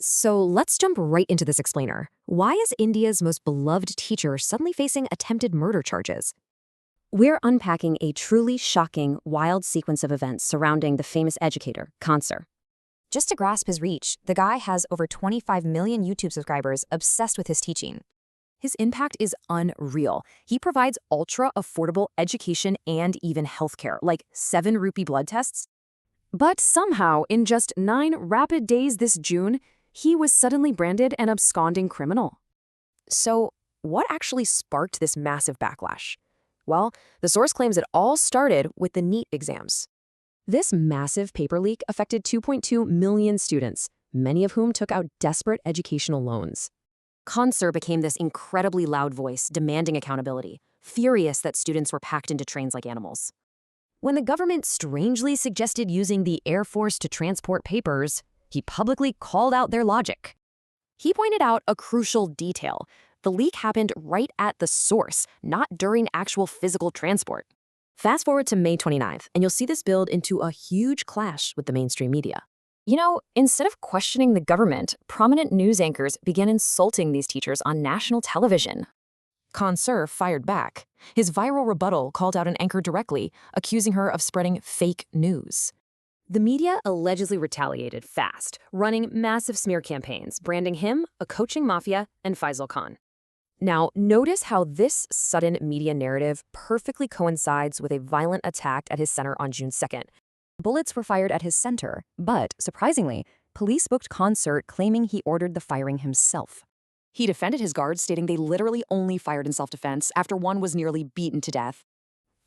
So let's jump right into this explainer. Why is India's most beloved teacher suddenly facing attempted murder charges? We're unpacking a truly shocking, wild sequence of events surrounding the famous educator, Cancer. Just to grasp his reach, the guy has over 25 million YouTube subscribers obsessed with his teaching. His impact is unreal. He provides ultra-affordable education and even healthcare, like 7 rupee blood tests. But somehow, in just 9 rapid days this June, he was suddenly branded an absconding criminal. So, what actually sparked this massive backlash? Well, the source claims it all started with the NEET exams. This massive paper leak affected 2.2 million students, many of whom took out desperate educational loans. Cancer became this incredibly loud voice demanding accountability, furious that students were packed into trains like animals. When the government strangely suggested using the Air Force to transport papers, he publicly called out their logic. He pointed out a crucial detail. The leak happened right at the source, not during actual physical transport. Fast forward to May 29th, and you'll see this build into a huge clash with the mainstream media. Instead of questioning the government, prominent news anchors began insulting these teachers on national television. Cancer fired back. His viral rebuttal called out an anchor directly, accusing her of spreading fake news. The media allegedly retaliated fast, running massive smear campaigns, branding him a coaching mafia and Faisal Khan. Now, notice how this sudden media narrative perfectly coincides with a violent attack at his center on June 2nd. Bullets were fired at his center, but, surprisingly, police booked Cancer claiming he ordered the firing himself. He defended his guards, stating they literally only fired in self-defense after one was nearly beaten to death.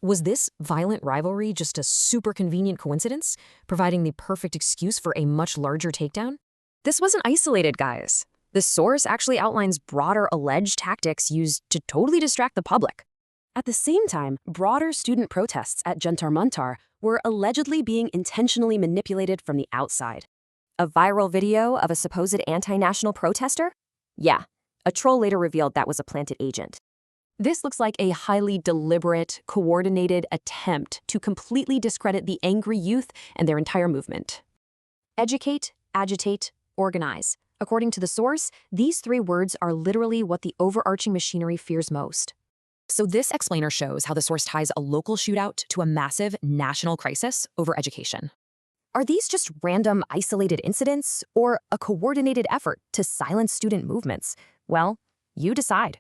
Was this violent rivalry just a super convenient coincidence, providing the perfect excuse for a much larger takedown? This wasn't isolated, guys. The source actually outlines broader alleged tactics used to totally distract the public. At the same time, broader student protests at Jantar Mantar were allegedly being intentionally manipulated from the outside. A viral video of a supposed anti-national protester? Yeah, a troll later revealed that was a planted agent. This looks like a highly deliberate, coordinated attempt to completely discredit the angry youth and their entire movement. Educate, agitate, organize. According to the source, these 3 words are literally what the overarching machinery fears most. So this explainer shows how the source ties a local shootout to a massive national crisis over education. Are these just random, isolated incidents, or a coordinated effort to silence student movements? Well, you decide.